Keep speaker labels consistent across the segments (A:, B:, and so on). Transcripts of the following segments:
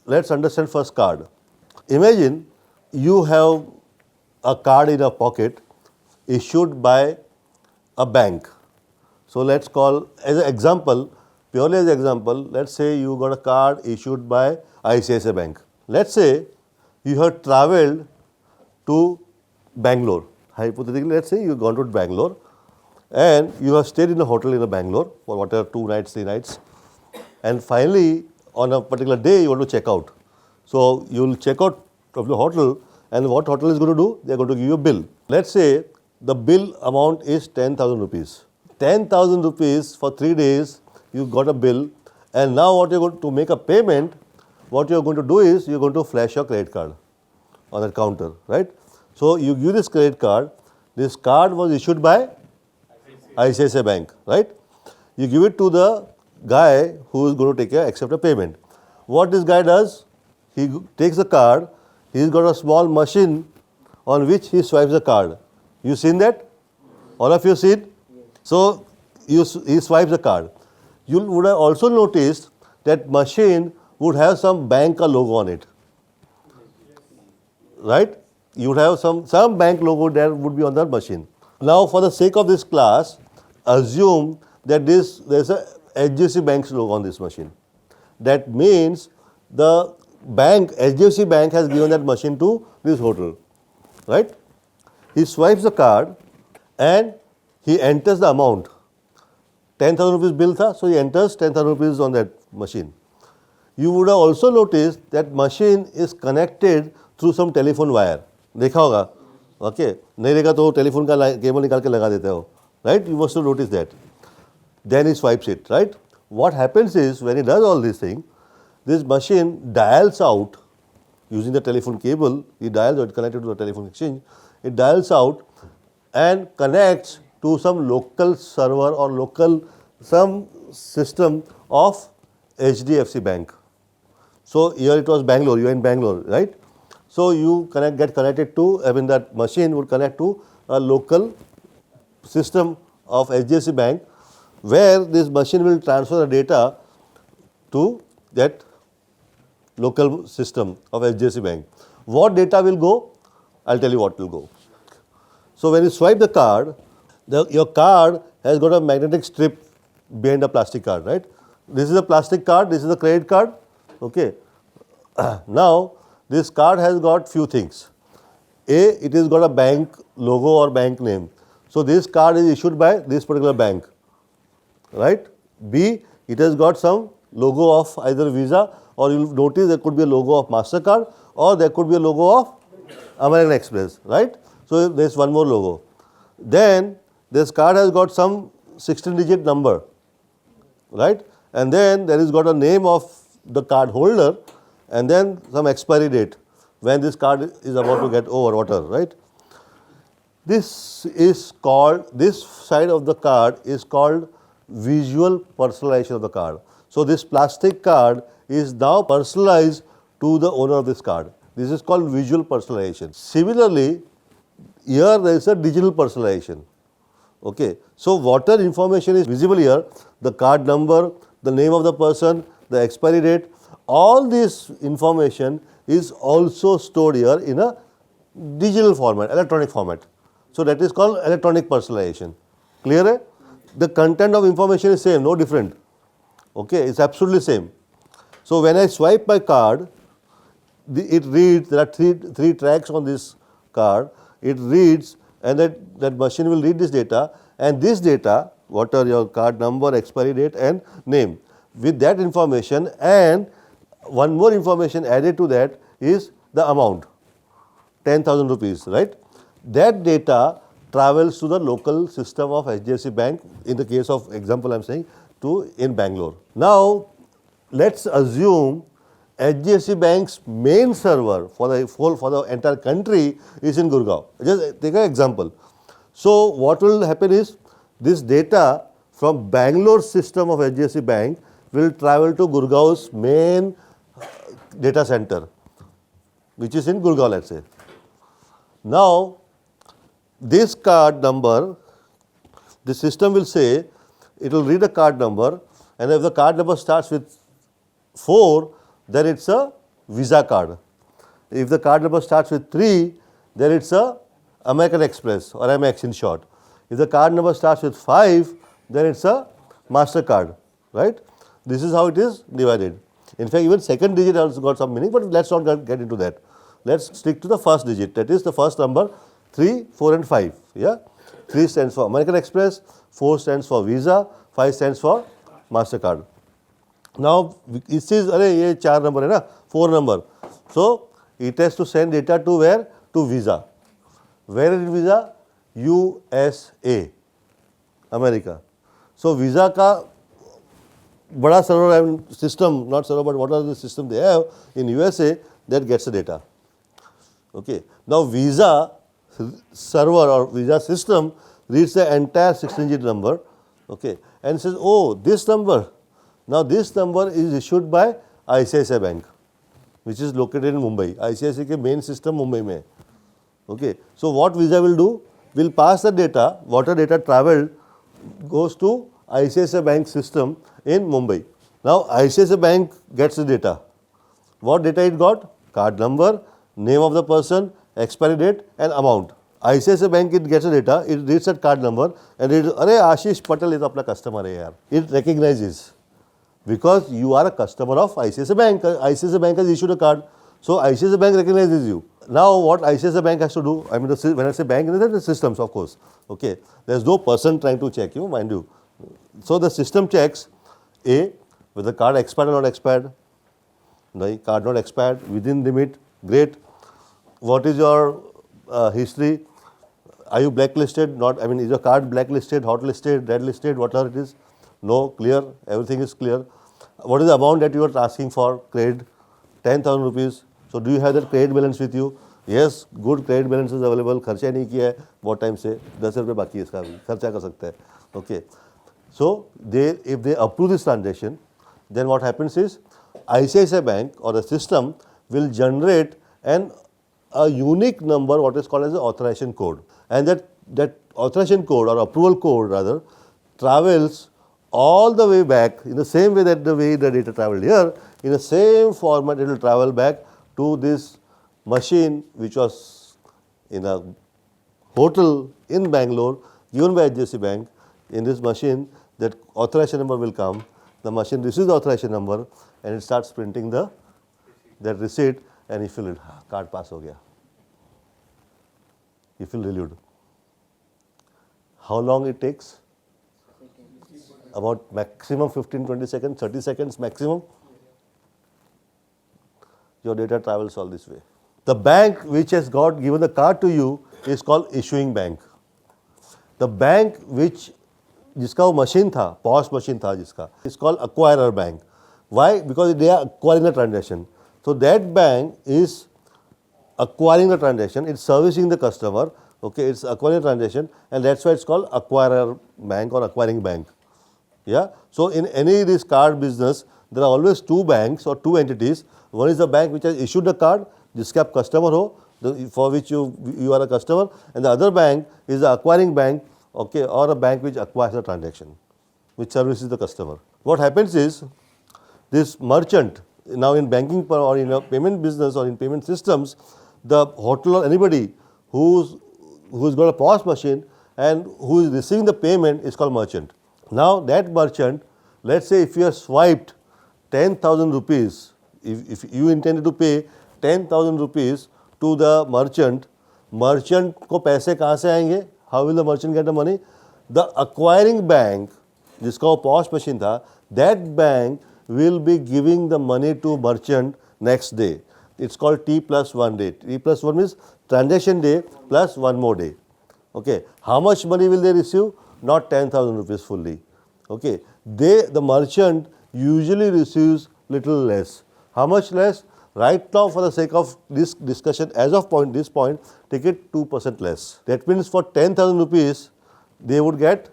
A: let's understand first card. Imagine you have a card in a pocket issued by a bank. So let's call as an example, purely as an example, let's say you got a card issued by ICICI Bank. Let's say you have travelled to Bangalore. Hypothetically, let's say you've gone to Bangalore and you have stayed in a hotel in Bangalore for whatever 2 nights, 3 nights, and finally on a particular day you want to check out. So you will check out of the hotel, and what hotel is going to do? They are going to give you a bill. Let's say the bill amount is 10,000 rupees. 10,000 rupees for 3 days you got a bill, and now what you're going to make a payment, what you're going to do is you're going to flash your credit card on that counter, right? So you give this credit card. This card was issued by ICICI Bank, right? You give it to the guy who is going to accept a payment. What this guy does, he takes the card, he's got a small machine on which he swipes the card. You seen that? All of you seen? So he swipes the card. You would have also noticed that machine would have some bank logo on it, right? You would have some bank logo that would be on that machine. Now, for the sake of this class, assume that there's a HDFC Bank's logo on this machine. That means the bank, HDFC Bank, has given that machine to this hotel, right? He swipes the card and he enters the amount. 10,000 rupees bill tha, so he enters 10,000 rupees on that machine. You would have also noticed that machine is connected through some telephone wire. देखा होगा, okay? नहीं देखा तो telephone का cable निकाल के लगा देते हो, right? You must have noticed that. Then he swipes it, right? What happens is when he does all these things, this machine dials out using the telephone cable. He dials out, connected to the telephone exchange. It dials out and connects to some local server or some system of HDFC Bank. So here it was Bangalore. You are in Bangalore, right? So you get connected to, that machine would connect to a local system of HDFC Bank, where this machine will transfer the data to that local system of HDFC Bank. What data will go? I'll tell you what will go. So when you swipe the card, your card has got a magnetic strip behind the plastic card, right? This is a plastic card, this is a credit card, okay? Now, this card has got few things. A, it has got a bank logo or bank name. So this card is issued by this particular bank, right? B, it has got some logo of either Visa, or you'll notice there could be a logo of MasterCard, or there could be a logo of American Express, right? So there's one more logo. Then this card has got some 16-digit number, right? And then there is got a name of the card holder, and then some expiry date when this card is about to get over, whatever, right? This side of the card is called visual personalization of the card. So this plastic card is now personalized to the owner of this card. This is called visual personalization. Similarly, here there is a digital personalization. Okay, so whatever information is visible here, the card number, the name of the person, the expiry date, all this information is also stored here in a digital format, electronic format. So that is called electronic personalization. Clear? Hai? The content of information is same, no different. Okay, it's absolutely same. So when I swipe my card, it reads, there are three tracks on this card, it reads, and that machine will read this data, and this data, what are your card number, expiry date and name. With that information, and one more information added to that is the amount, 10,000 rupees, right? That data travels to the local system of HDFC Bank, in the case of example I'm saying, in Bangalore. Now, let's assume HDFC Bank's main server for the entire country is in Gurgaon. Just take an example. So what will happen is, this data from Bangalore system of HDFC Bank will travel to Gurgaon's main data center, which is in Gurgaon, let's say. Now, this card number, the system will say, it will read a card number, and if the card number starts with 4, then it's a Visa card. If the card number starts with 3, then it's a American Express or Amex in short. If the card number starts with 5, then it's a MasterCard, right? This is how it is divided. In fact, even second digit also got some meaning, but let's not get into that. Let's stick to the first digit, that is the first number, 3, 4 and 5. Yeah? 3 stands for American Express, 4 stands for Visa, 5 stands for MasterCard. Now, it says, arey, ye 4 number hai na, 4 number. So, it has to send data to where? To Visa. Where is Visa? USA, America. So, Visa ka bada server system, not server, but what are the system they have in USA that gets the data. Okay. Now, Visa server or Visa system reads the entire 16-digit number, okay, and says, oh, this number. Now, this number is issued by ICICI Bank, which is located in Mumbai. ICICI ke main system Mumbai mein. Okay. So, what Visa will do? Will pass the data, whatever data traveled goes to ICICI Bank system in Mumbai. Now, ICICI Bank gets the data. What data it got? Card number, name of the person, expiry date and amount. ICICI Bank it gets the data, it reads that card number and it, arey Ashish Patel is apna customer hai yaar. It recognizes because you are a customer of ICICI Bank. ICICI Bank has issued a card. So, ICICI Bank recognizes you. Now, what ICICI Bank has to do, I mean, when I say bank, it is the systems, of course. Okay. There is no person trying to check you, mind you. So, the system checks A, whether the card expired or not expired. No, card not expired, within limit, great. What is your history? Are you blacklisted? Not, I mean, is your card blacklisted, hotlisted, red listed, whatever it is? No, clear, everything is clear. What is the amount that you are asking for? Credit, 10,000 rupees. So, do you have that credit balance with you? Yes, good credit balance is available. खर्चा नहीं किया है बहुत time से 10 रुपये बाकी है इसका भी खर्चा कर सकते हैं. Okay. So, if they approve this transaction, then what happens is ICICI Bank or the system will generate a unique number, what is called as the authorization code. And that authorization code or approval code rather travels all the way back in the same way that the way the data traveled here, in the same format it will travel back to this machine which was in a hotel in Bangalore given by HDFC Bank. In this machine, that authorization number will come, the machine receives the authorization number and it starts printing that receipt and you feel it, card pass ho gaya. You feel relieved. How long it takes? About maximum 15-20 seconds, 30 seconds maximum. Your data travels all this way. The bank which has given the card to you is called issuing bank. The bank which जिसका वो machine था, POS machine था जिसका, it's called acquirer bank. Why? Because they are acquiring the transaction. So that bank is acquiring the transaction, it's servicing the customer, okay, it's acquiring the transaction and that's why it's called acquirer bank or acquiring bank. Yeah. So in any this card business, there are always two banks or two entities. One is the bank which has issued the card, जिसके आप customer हो, for which you are a customer, and the other bank is the acquiring bank, okay, or a bank which acquires the transaction, which services the customer. What happens is, this merchant, now in banking or in a payment business or in payment systems, the hotel or anybody who's got a POS machine and who is receiving the payment is called merchant. Now that merchant, let's say if you have swiped 10,000 rupees, if you intended to pay 10,000 rupees to the merchant को पैसे कहाँ से आएंगे? How will the merchant get the money? The acquiring bank, जिसका वो POS machine था, that bank will be giving the money to merchant next day. It's called T plus 1 day. T plus 1 means transaction day plus one more day. Okay. How much money will they receive? Not 10,000 rupees fully. Okay. The merchant usually receives little less. How much less? Right now, for the sake of this discussion, as of this point, take it 2% less. That means for 10,000 rupees, they would get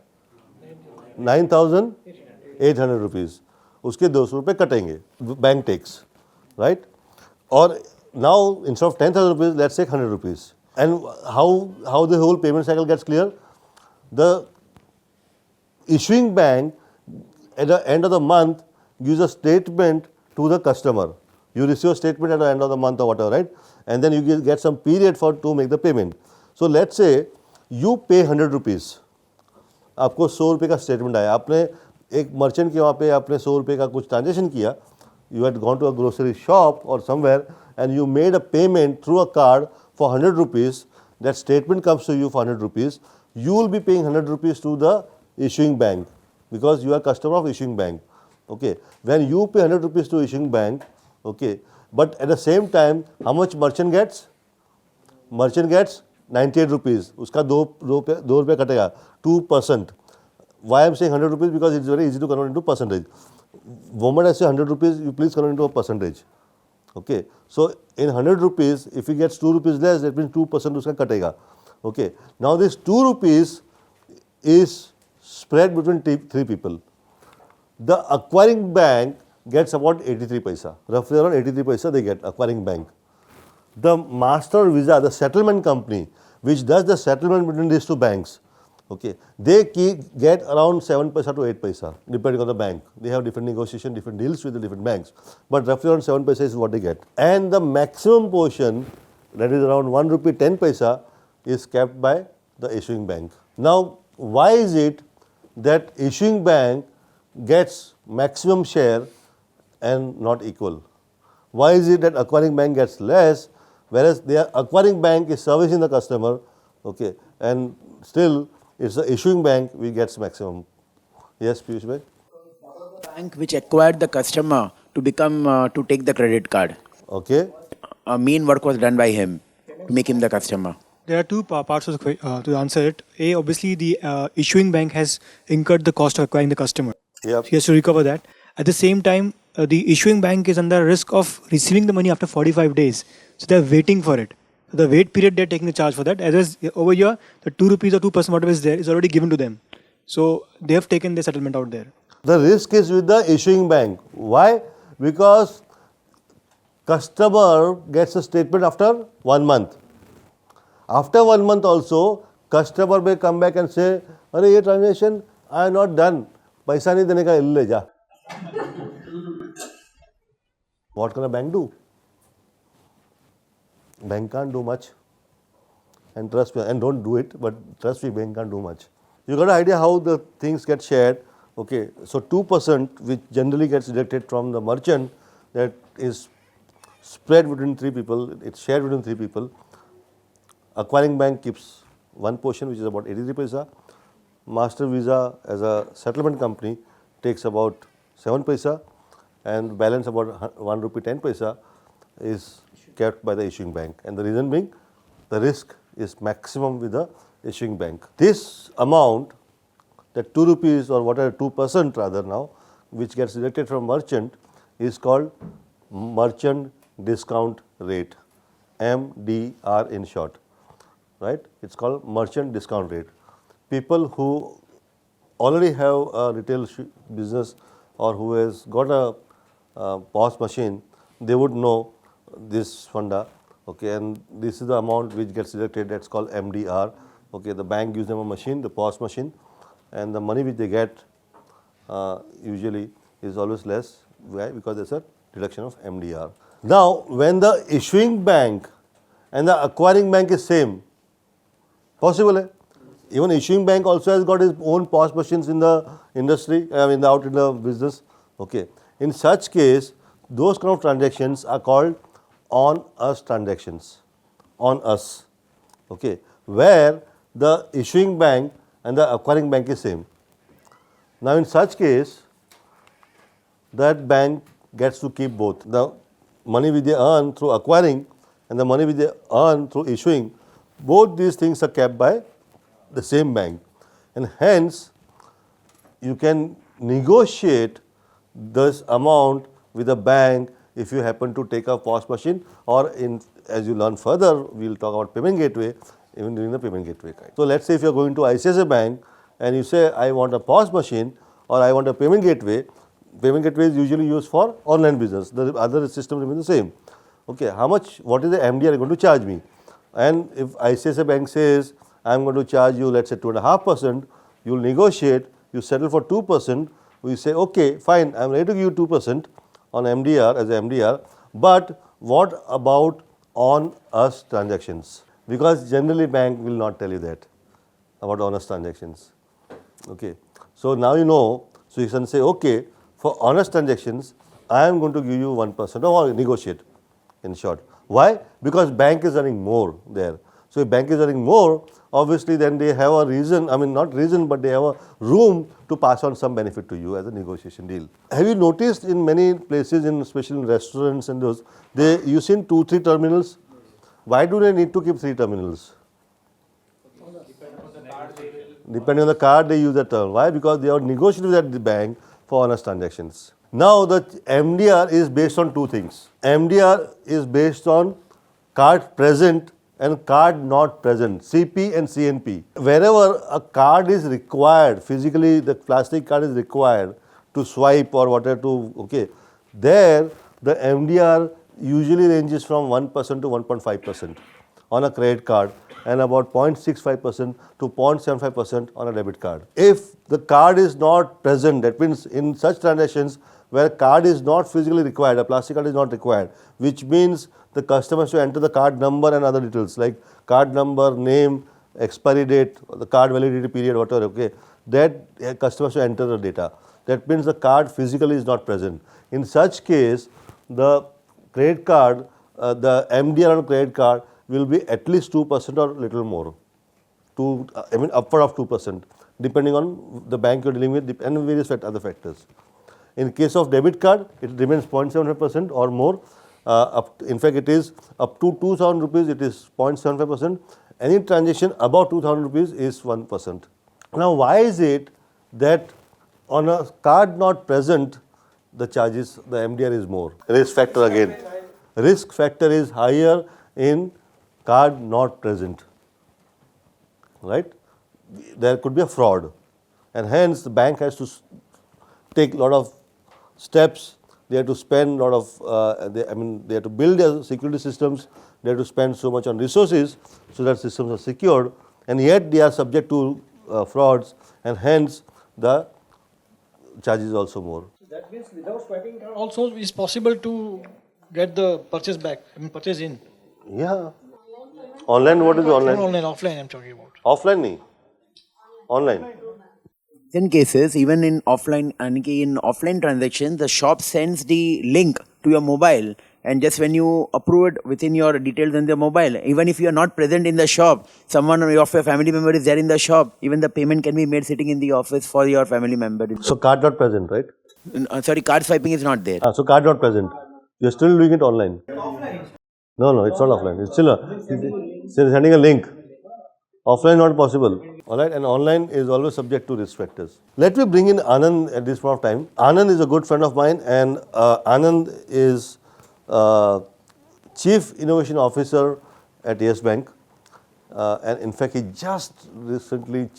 A: 9,800 rupees. उसके 200 रुपये कटेंगे, bank takes, right? Or now instead of 10,000 rupees, let's take 100 rupees. And how the whole payment cycle gets clear? The issuing bank at the end of the month gives a statement to the customer. You receive a statement at the end of the month or whatever, right? And then you get some period to make the payment. So let's say you pay 100 rupees. आपको 100 रुपये का statement आया, आपने एक merchant के वहाँ पे आपने 100 रुपये का कुछ ट्रांजेक्शन किया, you had gone to a grocery shop or somewhere and you made a payment through a card for 100 rupees, that statement comes to you for 100 rupees, you will be paying 100 rupees to the issuing bank because you are customer of issuing bank. Okay, when you pay 100 rupees to issuing bank, okay, but at the same time, how much merchant gets? Merchant gets 98 rupees. उसका दो रुपये कटेगा, 2%. Why I am saying 100 rupees? Because it's very easy to convert into percentage. Moment I say 100 rupees, you please convert into a percentage. Okay, so in 100 rupees, if he gets 2 rupees less, that means 2% उसका कटेगा. Okay, now this 2 rupees is spread between three people. The acquiring bank gets about 83 paisa, roughly around 83 paisa they get, acquiring bank. The master visa, the settlement company, which does the settlement between these two banks, okay, they get around 7 paisa to 8 paisa, depending on the bank. They have different negotiation, different deals with the different banks, but roughly around 7 paisa is what they get. And the maximum portion, that is around 1 rupee 10 paisa, is kept by the issuing bank. Now, why is it that issuing bank gets maximum share and not equal? Why is it that acquiring bank gets less, whereas the acquiring bank is servicing the customer, okay, and still it's the issuing bank which gets maximum? Yes, Piyush bhai?
B: Bank which acquired the customer to become to take the credit card.
A: Okay.
B: Main work was done by him to make him the customer.
C: There are two parts of the to answer it. A, obviously the issuing bank has incurred the cost of acquiring the customer.
A: Yep.
C: He has to recover that. At the same time, the issuing bank is under risk of receiving the money after 45 days. So they are waiting for it. So the wait period, they are taking the charge for that. As over here, the 2 rupees or 2% whatever is there is already given to them. So they have taken the settlement out there.
A: The risk is with the issuing bank. Why? Because customer gets a statement after 1 month. After 1 month also, customer may come back and say, "Arey, ye transaction I am not done. पैसा नहीं देने का ले जा." What can a bank do? Bank can't do much. And trust me, and don't do it, but trust me, bank can't do much. You got an idea how the things get shared. Okay, so 2% which generally gets deducted from the merchant, that is spread between three people, it's shared between three people. Acquiring bank keeps one portion which is about 83 paisa. Master Visa as a settlement company takes about 7 paisa, and balance about 1 rupee 10 paisa is kept by the issuing bank. And the reason being, the risk is maximum with the issuing bank. This amount, that 2 rupees or whatever 2% rather now, which gets deducted from merchant, is called merchant discount rate, MDR in short, right? It's called merchant discount rate. People who already have a retail business or who has got a POS machine, they would know this funda, okay, and this is the amount which gets deducted, that's called MDR. Okay, the bank gives them a machine, the POS machine, and the money which they get usually is always less. Why? Because there's a deduction of MDR. Now, when the issuing bank and the acquiring bank is same, possible hai? Even issuing bank also has got his own POS machines in the industry, out in the business. Okay. In such case, those kind of transactions are called on-us transactions. On us. Okay. Where the issuing bank and the acquiring bank is same. Now, in such case, that bank gets to keep both. The money which they earn through acquiring and the money which they earn through issuing, both these things are kept by the same bank, and hence you can negotiate this amount with the bank if you happen to take a POS machine, or as you learn further, we will talk about payment gateway, even during the payment gateway kind. So let's say if you are going to ICICI Bank and you say I want a POS machine or I want a payment gateway is usually used for online business. The other system remains the same. Okay, what is the MDR going to charge me? And if ICICI Bank says I am going to charge you, let's say 2.5%, you will negotiate, you settle for 2%, we say okay, fine, I am ready to give you 2% on MDR as a MDR, But what about on us transactions? Because generally bank will not tell you that about honest transactions. Okay. So now you know, so you can say, okay, for honest transactions, I am going to give you 1% or negotiate in short. Why? Because bank is earning more there. So if bank is earning more, obviously then they have a reason, I mean not reason, but they have a room to pass on some benefit to you as a negotiation deal. Have you noticed in many places, especially in restaurants and those, they use in 2-3 terminals? Why do they need to keep 3 terminals? Depending on the card, they use the term. Why? Because they are negotiating with the bank for honest transactions. Now, the MDR is based on 2 things. MDR is based on card present and card not present, CP and CNP. Wherever a card is required, physically the plastic card is required to swipe or whatever there the MDR usually ranges from 1% to 1.5% on a credit card and about 0.65% to 0.75% on a debit card. If the card is not present, that means in such transactions where card is not physically required, a plastic card is not required, which means the customer should enter the card number and other details like card number, name, expiry date, the card validity period, whatever, that customer should enter the data. That means the card physically is not present. In such case, the credit card, the MDR on credit card will be at least 2% or little more, upward of 2%, depending on the bank you're dealing with and various other factors. In case of debit card, it remains 0.75% or more. In fact, it is up to 2,000 rupees, it is 0.75%. Any transaction above 2,000 rupees is 1%. Now, why is it that on a card not present, the charges, the MDR is more? Risk factor again. Risk factor is higher in card not present, right? There could be a fraud, and hence the bank has to take a lot of steps. They have to spend a lot of, they have to build their security systems. They have to spend so much on resources so that systems are secured, and yet they are subject to frauds, and hence the charges is also more.
D: So that means without swiping card also is possible to get the purchase back, purchase in.
A: Yeah. Online, what is online?
D: Online, offline I'm talking about.
A: Offline nahi. Online.
B: In cases, even in offline transactions, the shop sends the link to your mobile, and just when you approve it within your details in the mobile, even if you are not present in the shop, someone of your family member is there in the shop, even the payment can be made sitting in the office for your family member.
A: So card not present, right?
B: Sorry, card swiping is not there.
A: So card not present. You're still doing it online. No, it's not offline. It's still sending a link. Offline not possible. Alright, and online is always subject to risk factors. Let me bring in Anand at this point of time. Anand is a good friend of mine, and Anand is Chief Innovation Officer at Yes Bank. And in fact, he just recently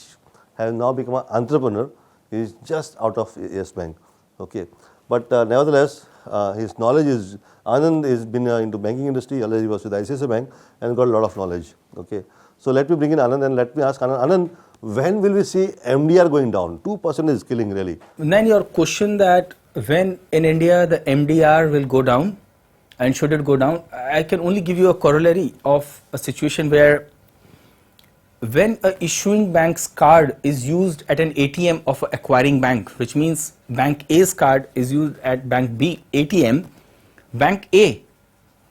A: has now become an entrepreneur. He is just out of Yes Bank. Okay, but nevertheless, his knowledge is, Anand has been into banking industry, earlier he was with ICICI Bank and got a lot of knowledge. Okay, so let me bring in Anand and let me ask Anand. Anand, when will we see MDR going down? 2% is killing really.
E: Then your question that when in India the MDR will go down and should it go down, I can only give you a corollary of a situation where when a issuing bank's card is used at an ATM of an acquiring bank, which means Bank A's card is used at Bank B ATM, Bank A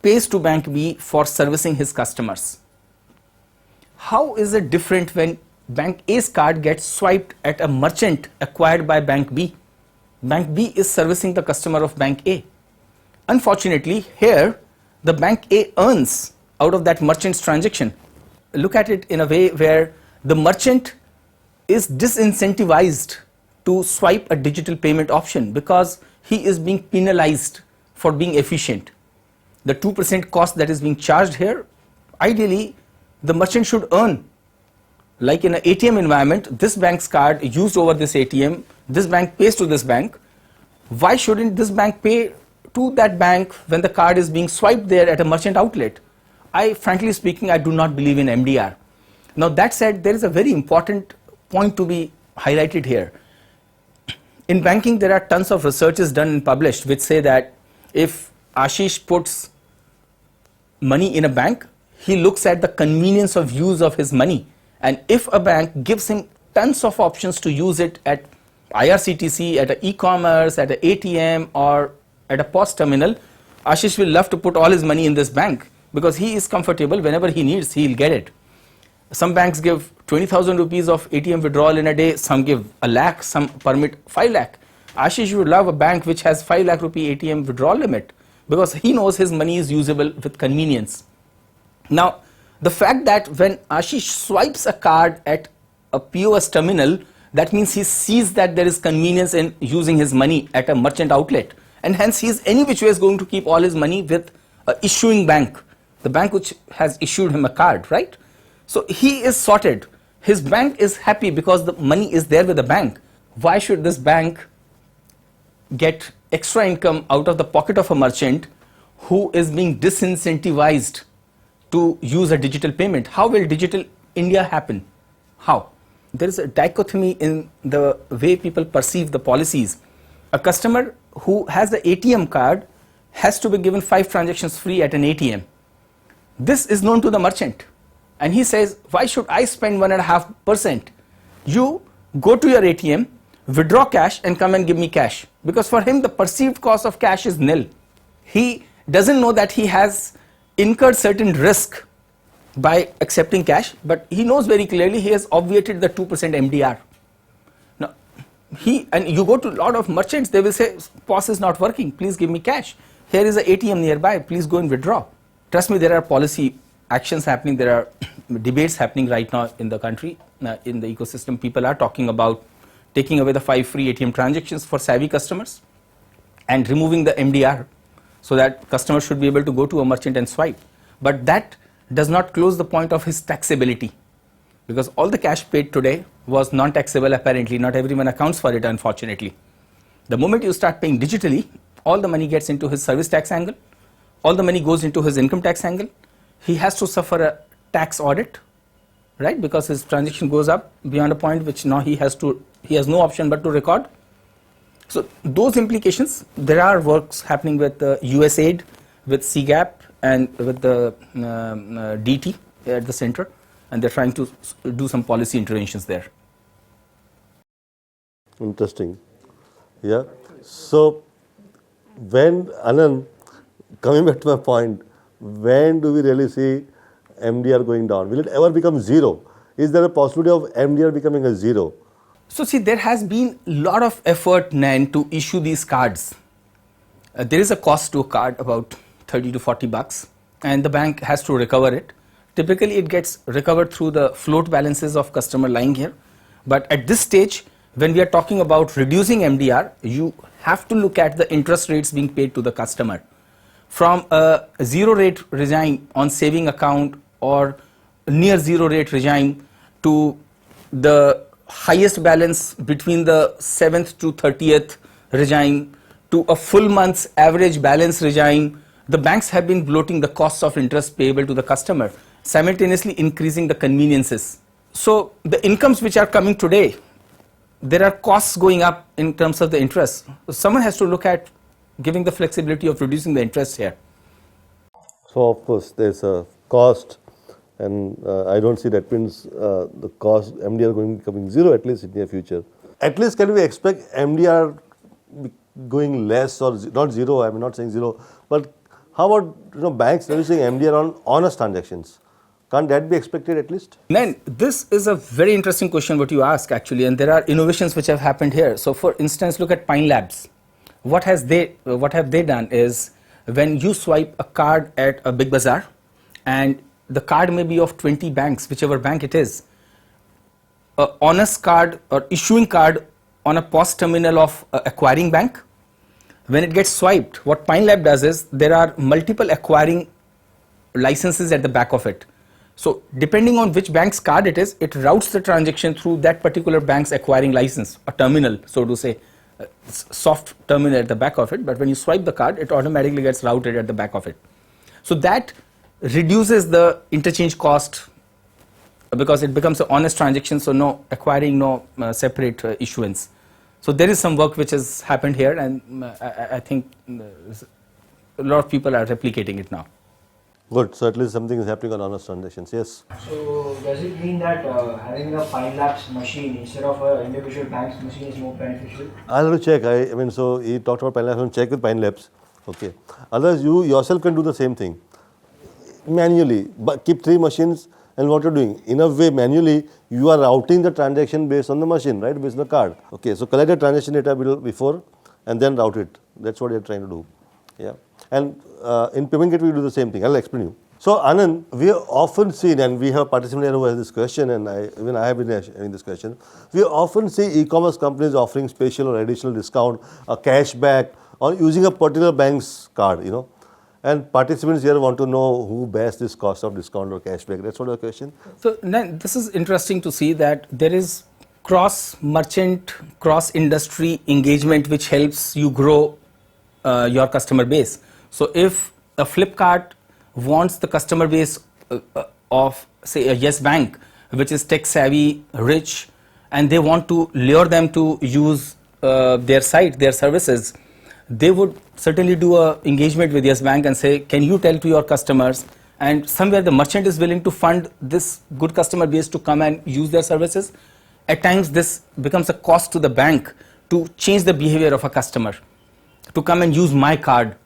E: pays to Bank B for servicing his customers. How is it different when Bank A's card gets swiped at a merchant acquired by Bank B? Bank B is servicing the customer of Bank A. Unfortunately, here the Bank A earns out of that merchant's transaction. Look at it in a way where the merchant is disincentivized to swipe a digital payment option because he is being penalized for being efficient. The 2% cost that is being charged here, ideally the merchant should earn. Like in an ATM environment, this bank's card used over this ATM, this bank pays to this bank. Why shouldn't this bank pay to that bank when the card is being swiped there at a merchant outlet? Frankly speaking, I do not believe in MDR. Now that said, there is a very important point to be highlighted here. In banking, there are tons of researches done and published which say that if Ashish puts money in a bank, he looks at the convenience of use of his money, and if a bank gives him tons of options to use it at IRCTC, at an e-commerce, at an ATM or at a POS terminal, Ashish will love to put all his money in this bank because he is comfortable. Whenever he needs, he will get it. Some banks give 20,000 rupees of ATM withdrawal in a day, some give a lakh, some permit 5 lakh. Ashish would love a bank which has 5 lakh rupee ATM withdrawal limit because he knows his money is usable with convenience. Now, the fact that when Ashish swipes a card at a POS terminal, that means he sees that there is convenience in using his money at a merchant outlet, and hence he is any which way is going to keep all his money with a issuing bank, the bank which has issued him a card, right? So he is sorted. His bank is happy because the money is there with the bank. Why should this bank get extra income out of the pocket of a merchant who is being disincentivized to use a digital payment? How will digital India happen? How? There is a dichotomy in the way people perceive the policies. A customer who has the ATM card has to be given 5 transactions free at an ATM. This is known to the merchant, and he says, why should I spend 1.5%? You go to your ATM, withdraw cash and come and give me cash, because for him the perceived cost of cash is nil. He doesn't know that he has incurred certain risk by accepting cash, but he knows very clearly he has obviated the 2% MDR. Now, and you go to a lot of merchants, they will say, POS is not working, please give me cash. Here is an ATM nearby, please go and withdraw. Trust me, there are policy actions happening, there are debates happening right now in the country, in the ecosystem. People are talking about taking away the 5 free ATM transactions for savvy customers and removing the MDR so that customers should be able to go to a merchant and swipe. But that does not close the point of his taxability, because all the cash paid today was non-taxable apparently. Not everyone accounts for it, unfortunately. The moment you start paying digitally, all the money gets into his service tax angle, all the money goes into his income tax angle. He has to suffer a tax audit, right, because his transaction goes up beyond a point which now he has no option but to record. So those implications, there are works happening with USAID, with CGAP and with the DT at the center, and they're trying to do some policy interventions there.
A: Interesting. Yeah. So when, Anand, coming back to my point, when do we really see MDR going down? Will it ever become zero? Is there a possibility of MDR becoming a zero?
E: So see, there has been a lot of effort, Nayan, to issue these cards. There is a cost to a card, about 30 to 40 bucks, and the bank has to recover it. Typically it gets recovered through the float balances of customer lying here. But at this stage, when we are talking about reducing MDR, you have to look at the interest rates being paid to the customer. From a zero rate regime on saving account or near zero rate regime to the highest balance between the 7th to 30th regime to a full month's average balance regime, the banks have been bloating the costs of interest payable to the customer, simultaneously increasing the conveniences. So the incomes which are coming today, there are costs going up in terms of the interest. So someone has to look at giving the flexibility of reducing the interest here.
A: So of course there's a cost, and I don't see that means the cost MDR becoming zero, at least in the near future. At least can we expect MDR going less, or not zero? I'm not saying zero, but how about banks reducing MDR on honest transactions? Can't that be expected at least?
E: Then this is a very interesting question what you ask actually, and there are innovations which have happened here. So for instance, look at Pine Labs. What have they done is, when you swipe a card at a big bazaar and the card may be of 20 banks, whichever bank it is, a honest card or issuing card on a POS terminal of acquiring bank, when it gets swiped, what Pine Lab does is, there are multiple acquiring licenses at the back of it. So depending on which bank's card it is, it routes the transaction through that particular bank's acquiring license, a terminal, so to say, soft terminal at the back of it. But when you swipe the card, it automatically gets routed at the back of it. So that reduces the interchange cost because it becomes an honest transaction, so no acquiring, no separate issuance. So there is some work which has happened here, and I think a lot of people are replicating it now.
A: Good. So at least something is happening on honest transactions. Yes.
F: So does it mean that having a Pine Labs machine instead of an individual bank's machine is more beneficial?
A: I'll have to check. I mean, so he talked about Pine Labs. I'll check with Pine Labs. Okay. Otherwise, you yourself can do the same thing manually. But keep 3 machines, and what you're doing in a way manually, you are routing the transaction based on the machine, right? Based on the card. Okay. So collect the transaction data before, and then route it. That's what you're trying to do. Yeah. And in payment gateway, we do the same thing. I'll explain you. So Anand, we have often seen, and we have participants who have this question, and even I have been having this question. We often see e-commerce companies offering special or additional discount, a cashback, on using a particular bank's card. And participants here want to know who bears this cost of discount or cashback. That's what the question.
E: So this is interesting to see that there is cross-merchant, cross-industry engagement which helps you grow your customer base. So if a Flipkart wants the customer base of, say, a Yes Bank, which is tech-savvy, rich, and they want to lure them to use their site, their services, they would certainly do a engagement with Yes Bank and say, can you tell to your customers, and somewhere the merchant is willing to fund this good customer base to come and use their services. At times this becomes a cost to the bank to change the behavior of a customer, to come and use my card.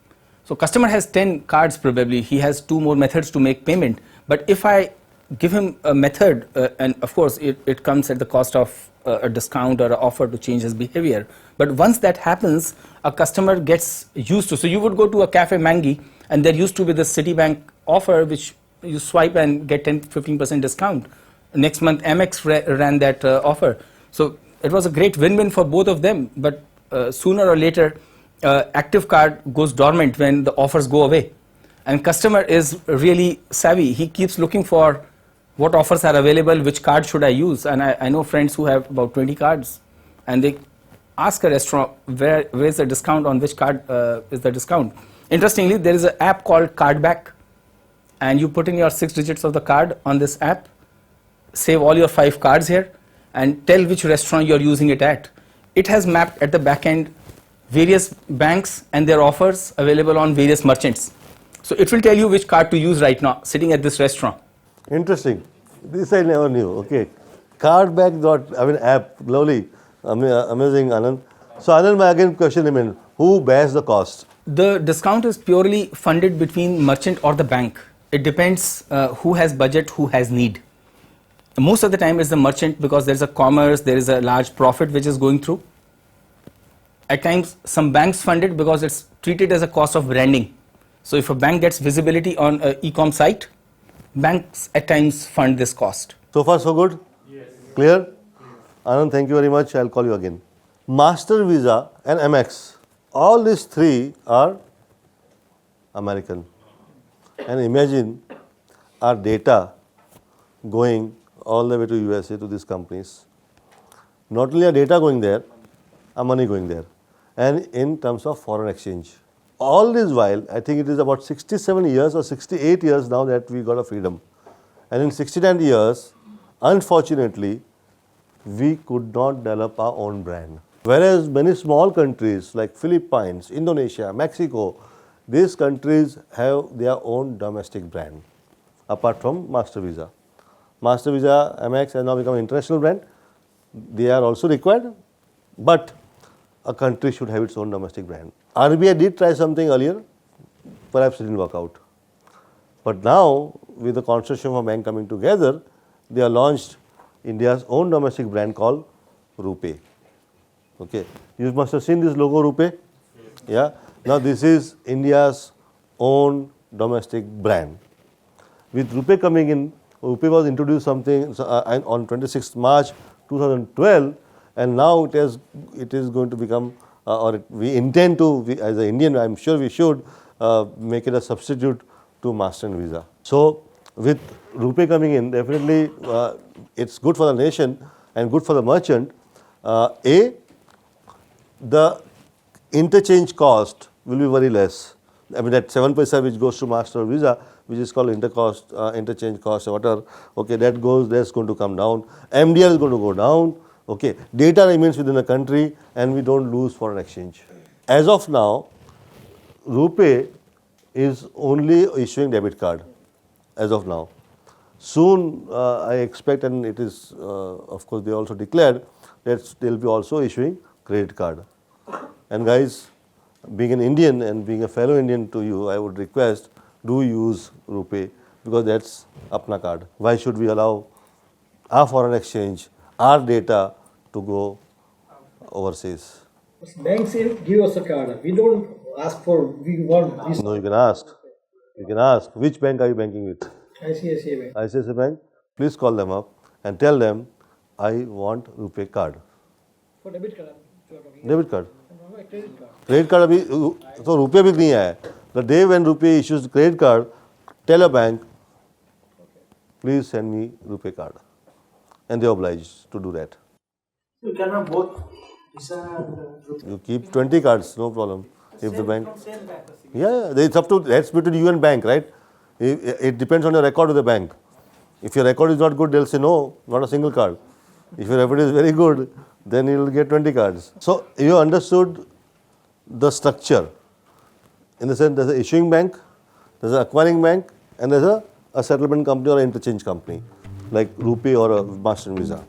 E: So customer has 10 cards probably, he has 2 more methods to make payment, but if I give him a method, and of course it comes at the cost of a discount or an offer to change his behavior, but once that happens, a customer gets used to. So you would go to a Cafe Mangi and there used to be the Citibank offer which you swipe and get 10-15% discount. Next month Amex ran that offer. So it was a great win-win for both of them, but sooner or later active card goes dormant when the offers go away, and customer is really savvy. He keeps looking for what offers are available, which card should I use, and I know friends who have about 20 cards, and they ask a restaurant where is the discount, on which card is the discount. Interestingly, there is an app called Cardback, and you put in your 6 digits of the card on this app, save all your 5 cards here, and tell which restaurant you're using it at. It has mapped at the back end various banks and their offers available on various merchants. So it will tell you which card to use right now, sitting at this restaurant.
A: Interesting. This I never knew. Okay. Cardback app. Lovely. Amazing, Anand. So Anand, my again question remains, who bears the cost?
E: The discount is purely funded between merchant or the bank. It depends who has budget, who has need. Most of the time it's the merchant, because there's a commerce, there is a large profit which is going through. At times some banks fund it because it's treated as a cost of branding. So if a bank gets visibility on an e-com site, banks at times fund this cost.
A: So far so good? Yes. Clear? Yes. Anand, thank you very much. I'll call you again. Master, Visa and Amex, all these 3 are American. And imagine our data going all the way to USA to these companies. Not only our data going there, our money going there. And in terms of foreign exchange. All this while, I think it is about 67 years or 68 years now that we got a freedom. And in 69 years, unfortunately, we could not develop our own brand. Whereas many small countries like Philippines, Indonesia, Mexico, these countries have their own domestic brand, apart from Master Visa. Master Visa, Amex has now become an international brand. They are also required, but a country should have its own domestic brand. RBI did try something earlier, perhaps it didn't work out. But now, with the consortium of banks coming together, they have launched India's own domestic brand called RuPay. Okay, you must have seen this logo RuPay. Yeah. Now this is India's own domestic brand. With RuPay coming in, RuPay was introduced something on 26th March 2012, and now it is going to become, we intend to, as an Indian, I'm sure we should make it a substitute to Master and Visa. So with RuPay coming in, definitely it's good for the nation and good for the merchant. The interchange cost will be very less. I mean that 7 paisa which goes to Master or Visa, which is called interchange cost or whatever, okay, that's going to come down. MDR is going to go down. Okay, data remains within the country and we don't lose foreign exchange. As of now, RuPay is only issuing debit card as of now. Soon, I expect, and it is, of course, they also declared that they'll be also issuing credit card. And guys, being an Indian and being a fellow Indian to you, I would request, do use RuPay, because that's apna card. Why should we allow our foreign exchange, our data to go overseas?
D: Banks say give us a card. We don't ask for, we want this.
A: No, you can ask. You can ask, which bank are you banking with?
D: ICICI Bank.
A: ICICI Bank, please call them up and tell them, I want RuPay card.
D: For debit card. you are talking.
A: Debit card.
D: No, a credit card.
A: Credit card अभी तो रुपये भी नहीं आया. The day when RuPay issues credit card, tell a bank, please send me RuPay card, and they are obliged to do that.
F: You cannot both.
A: You keep 20 cards, no problem. If the bank, yeah, it's up to, that's between you and bank, right? It depends on your record with the bank. If your record is not good, they'll say no, not a single card. If your record is very good, then you'll get 20 cards. So you understood the structure. In the sense, there's an issuing bank, there's an acquiring bank, and there's a settlement company or an interchange company, like RuPay or a Master and Visa.